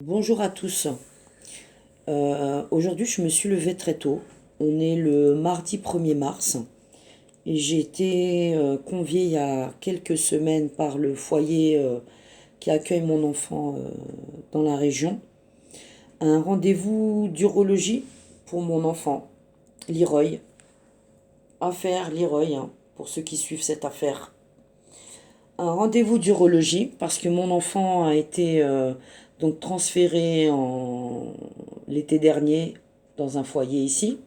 Bonjour à tous. Aujourd'hui, je me suis levée très tôt. On est le mardi 1er mars et j'ai été conviée il y a quelques semaines par le foyer qui accueille mon enfant dans la région à un rendez-vous d'urologie pour mon enfant, Leroy. Affaire Leroy, hein, pour ceux qui suivent cette affaire. Un rendez-vous d'urologie parce que mon enfant a été donc transféré l'été dernier dans un foyer ici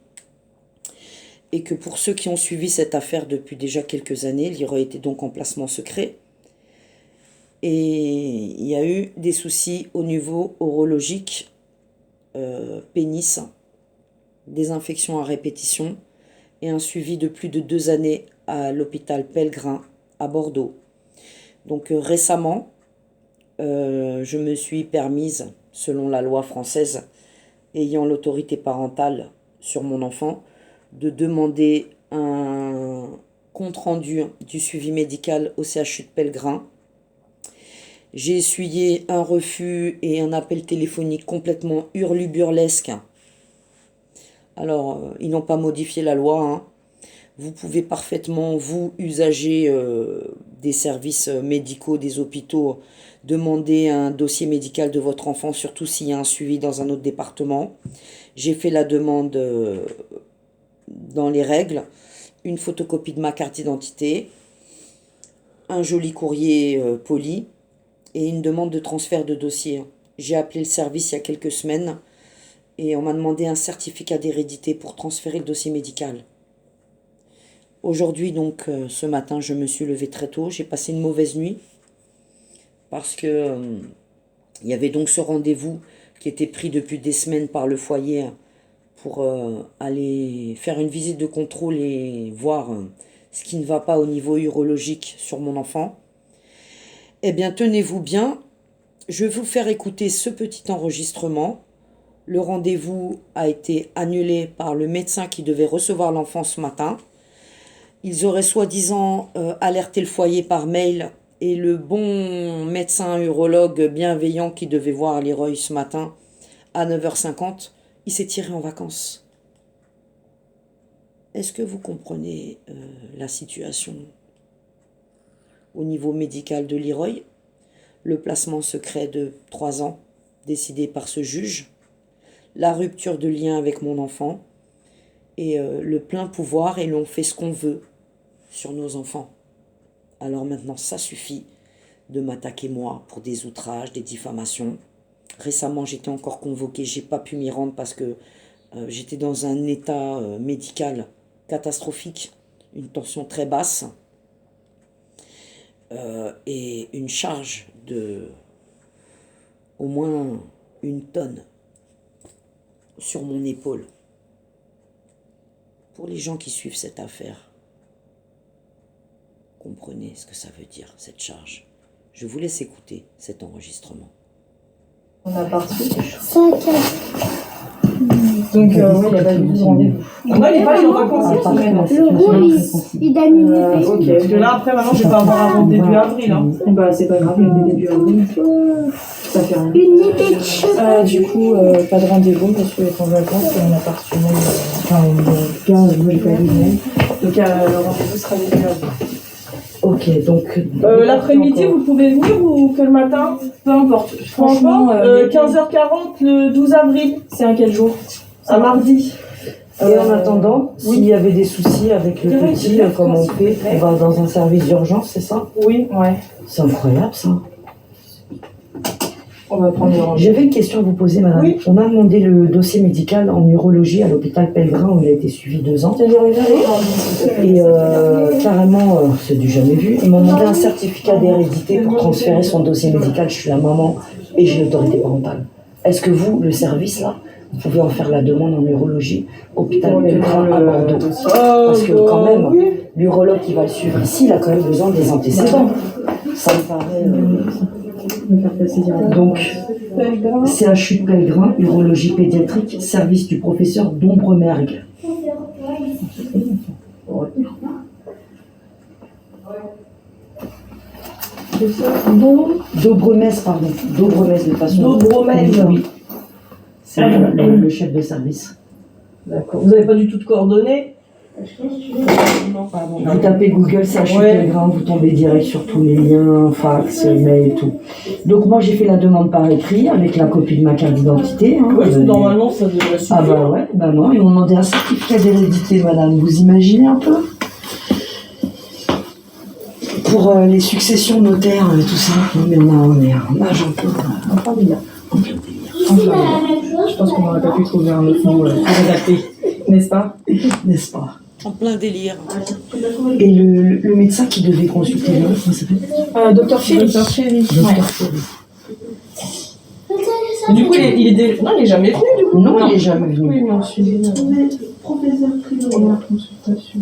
et que pour ceux qui ont suivi cette affaire depuis déjà quelques années, Leroy était donc en placement secret et il y a eu des soucis au niveau urologique, pénis, des infections à répétition et un suivi de plus de 2 années à l'hôpital Pellegrin à Bordeaux. Donc récemment, je me suis permise, selon la loi française ayant l'autorité parentale sur mon enfant, de demander un compte-rendu du suivi médical au CHU de Pellegrin. J'ai essuyé un refus et un appel téléphonique complètement hurluburlesque. Alors, ils n'ont pas modifié la loi, hein. Vous pouvez parfaitement, vous, usagers des services médicaux, des hôpitaux, demander un dossier médical de votre enfant, surtout s'il y a un suivi dans un autre département. J'ai fait la demande dans les règles, une photocopie de ma carte d'identité, un joli courrier poli et une demande de transfert de dossier. J'ai appelé le service il y a quelques semaines et on m'a demandé un certificat d'hérédité pour transférer le dossier médical. Aujourd'hui, donc, ce matin, je me suis levée très tôt. J'ai passé une mauvaise nuit parce que il y avait donc ce rendez-vous qui était pris depuis des semaines par le foyer pour aller faire une visite de contrôle et voir ce qui ne va pas au niveau urologique sur mon enfant. Eh bien, tenez-vous bien, je vais vous faire écouter ce petit enregistrement. Le rendez-vous a été annulé par le médecin qui devait recevoir l'enfant ce matin. Ils auraient soi-disant alerté le foyer par mail et le bon médecin urologue bienveillant qui devait voir Leroy ce matin à 9h50, il s'est tiré en vacances. Est-ce que vous comprenez la situation au niveau médical de Leroy? Le placement secret de 3 ans décidé par ce juge, la rupture de lien avec mon enfant et le plein pouvoir et l'on fait ce qu'on veut sur nos enfants. Alors maintenant, ça suffit de m'attaquer moi pour des outrages, des diffamations. Récemment, j'étais encore convoquée, j'ai pas pu m'y rendre parce que j'étais dans un état médical catastrophique, une tension très basse et une charge de au moins 1 tonne sur mon épaule. Pour les gens qui suivent cette affaire, comprenez ce que ça veut dire, cette charge. Je vous laisse écouter cet enregistrement. On a parti. Donc, ouais, il n'y a pas eu de rendez-vous. Moi, il est pas en vacances cette semaine. Le rouge, il donne une Ok, parce que là, après, maintenant, je vais pas avoir avant début avril. Hein. Bah, c'est pas grave, il y a des débuts avril. Ça fait rien. une épée de cheveux. Du coup, pas de rendez-vous parce qu'il est en vacances et on a pas reçu mail. Enfin, en tout cas, moi, j'ai pas eu de mail. Donc, le rendez-vous sera début avril. Ok, donc... L'après-midi, vous pouvez venir ou que le matin? Peu importe. Franchement, 15h40 le 12 avril. C'est à quel jour? Un mardi. Et en attendant, s'il y avait des soucis avec le petit, comme on fait, on va dans un service d'urgence, c'est ça? Oui, ouais. C'est incroyable, ça. On va prendre le rendez-vous. J'avais une question à vous poser, madame. Oui. On a demandé le dossier médical en urologie à l'hôpital Pellegrin où il a été suivi 2 ans. Et carrément, c'est du jamais vu. Ils m'ont demandé un certificat d'hérédité pour transférer son dossier médical. Je suis la maman et j'ai l'autorité parentale. Est-ce que vous, le service là, vous pouvez en faire la demande en urologie, hôpital Pellegrin à Bordeaux? Parce que quand même, l'urologue qui va le suivre ici, il a quand même besoin des antécédents. Ça me paraît... Donc, CHU de Pellegrin, urologie pédiatrique, service du professeur Dombremergue. c'est ça. Dobremez, pardon. Dobremez de façon. Dobremez. Oui. C'est le chef de service. D'accord. Vous n'avez pas du tout de coordonnées? Non, pardon. Vous tapez Google CHU Pellegrin, vous tombez direct sur tous les liens, fax, mail, tout. Donc moi j'ai fait la demande par écrit avec la copie de ma carte d'identité. Hein. Ouais, normalement ça devrait suffire. Ah bah ouais, bah non, ils m'ont demandé un certificat d'hérédité, madame. Vous imaginez un peu? Pour les successions notaires et tout ça. Non mais on est un âge un peu délire. Je pense qu'on n'aurait pas pu trouver un autre mot plus adapté, n'est-ce pas? N'est-ce pas? En plein délire. Et le médecin qui devait consulter là, comment ça s'appelle? Docteur Chéri. Docteur Chéri. Docteur Chéri. Du coup, non, il est jamais venu, du coup. Non, il est jamais venu. Oui, mais on suit. Professeur primaire, consultation.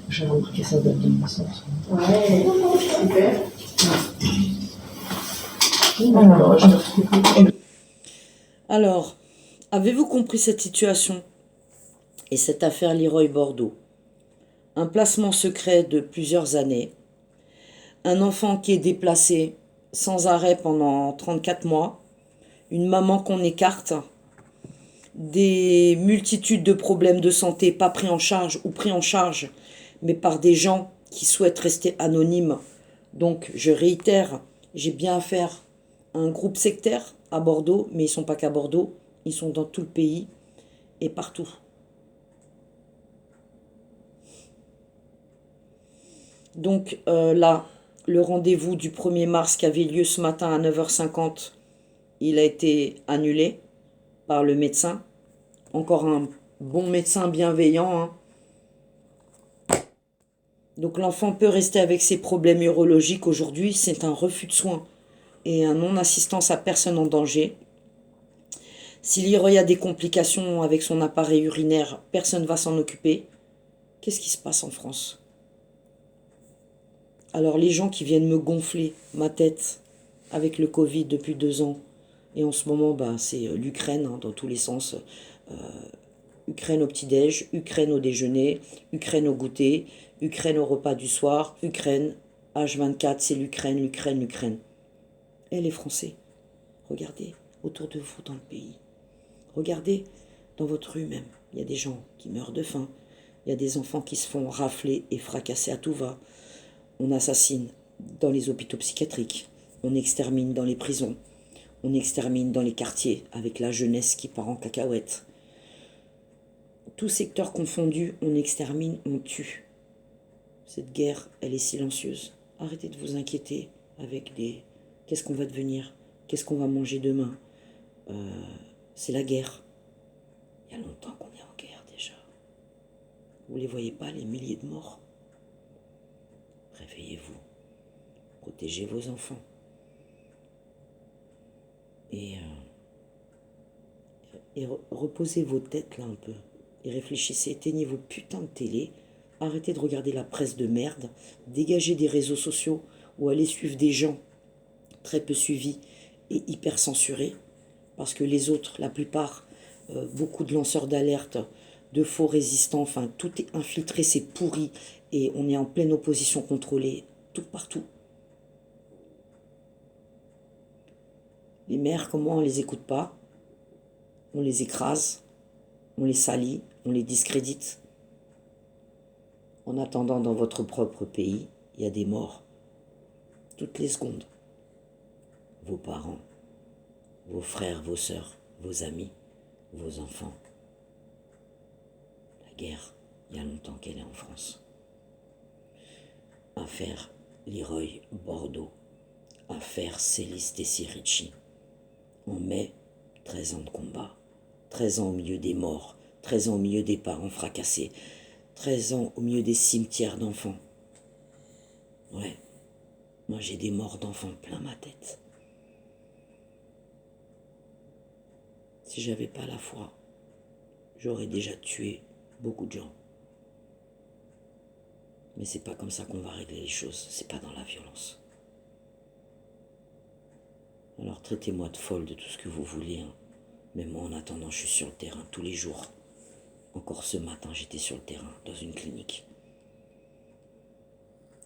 J'ai remarqué ça date de naissance. Ouais, super. Alors, avez-vous compris cette situation et cette affaire Leroy Bordeaux? Un placement secret de plusieurs années, un enfant qui est déplacé sans arrêt pendant 34 mois, une maman qu'on écarte, des multitudes de problèmes de santé pas pris en charge ou pris en charge, mais par des gens qui souhaitent rester anonymes. Donc, je réitère, j'ai bien affaire à un groupe sectaire à Bordeaux, mais ils ne sont pas qu'à Bordeaux, ils sont dans tout le pays et partout. Donc là, le rendez-vous du 1er mars qui avait lieu ce matin à 9h50, il a été annulé par le médecin. Encore un bon médecin bienveillant. Donc l'enfant peut rester avec ses problèmes urologiques aujourd'hui. C'est un refus de soins et un non-assistance à personne en danger. S'il y a des complications avec son appareil urinaire, personne ne va s'en occuper. Qu'est-ce qui se passe en France ? Alors les gens qui viennent me gonfler ma tête avec le Covid depuis 2 ans, et en ce moment c'est l'Ukraine dans tous les sens, Ukraine au petit-déj, Ukraine au déjeuner, Ukraine au goûter, Ukraine au repas du soir, Ukraine, H24, c'est l'Ukraine. Et les Français, regardez autour de vous dans le pays, regardez dans votre rue même, il y a des gens qui meurent de faim, il y a des enfants qui se font rafler et fracasser à tout va. On assassine dans les hôpitaux psychiatriques, on extermine dans les prisons, on extermine dans les quartiers avec la jeunesse qui part en cacahuète. Tous secteurs confondus, on extermine, on tue. Cette guerre, elle est silencieuse. Arrêtez de vous inquiéter avec des... Qu'est-ce qu'on va devenir? Qu'est-ce qu'on va manger demain? C'est la guerre. Il y a longtemps qu'on est en guerre déjà. Vous ne les voyez pas, les milliers de morts? Réveillez-vous, protégez vos enfants et reposez vos têtes là un peu et réfléchissez, éteignez vos putains de télé, arrêtez de regarder la presse de merde, dégagez des réseaux sociaux ou allez suivre des gens très peu suivis et hyper censurés parce que les autres, la plupart, beaucoup de lanceurs d'alerte, de faux résistants, enfin tout est infiltré, c'est pourri et on est en pleine opposition contrôlée tout partout. Les maires, comment on les écoute pas? On les écrase, on les salit, on les discrédite. En attendant, dans votre propre pays, il y a des morts toutes les secondes. Vos parents, vos frères, vos sœurs, vos amis, vos enfants. La guerre, il y a longtemps qu'elle est en France. Affaire Leroy Bordeaux, affaire Célis Tessirici. En mai, 13 ans de combat, 13 ans au milieu des morts, 13 ans au milieu des parents fracassés, 13 ans au milieu des cimetières d'enfants. Ouais, moi j'ai des morts d'enfants plein ma tête. Si j'avais pas la foi, j'aurais déjà tué beaucoup de gens. Mais c'est pas comme ça qu'on va régler les choses, c'est pas dans la violence. Alors traitez-moi de folle de tout ce que vous voulez, mais moi en attendant je suis sur le terrain tous les jours. Encore ce matin j'étais sur le terrain, dans une clinique.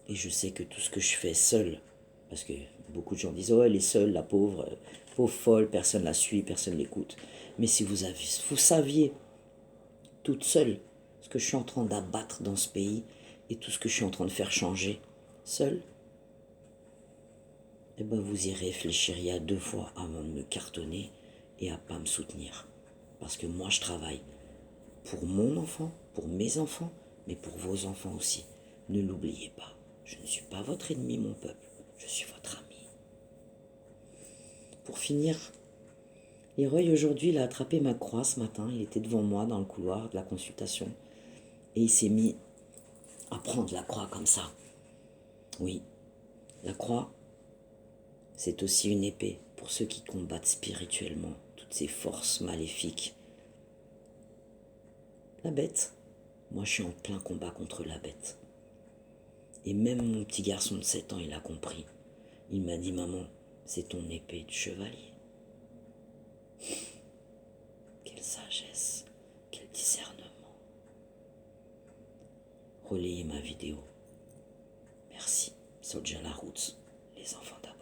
Et je sais que tout ce que je fais seul, parce que beaucoup de gens disent, oh, elle est seule, la pauvre, pauvre folle, personne la suit, personne l'écoute. Mais si vous saviez, toute seule, ce que je suis en train d'abattre dans ce pays et tout ce que je suis en train de faire changer, seule, eh ben vous y réfléchiriez à 2 fois avant de me cartonner et à pas me soutenir. Parce que moi, je travaille pour mon enfant, pour mes enfants, mais pour vos enfants aussi. Ne l'oubliez pas. Je ne suis pas votre ennemi, mon peuple. Je suis votre ami. Pour finir, Leroy, aujourd'hui, il a attrapé ma croix ce matin. Il était devant moi dans le couloir de la consultation. Et il s'est mis à prendre la croix comme ça. Oui, la croix, c'est aussi une épée pour ceux qui combattent spirituellement toutes ces forces maléfiques. La bête, moi je suis en plein combat contre la bête. Et même mon petit garçon de 7 ans, il a compris. Il m'a dit, maman, c'est ton épée de chevalier. Quelle sagesse, quel discernement. Relayez ma vidéo. Merci. Soldier la route, les enfants d'Amour.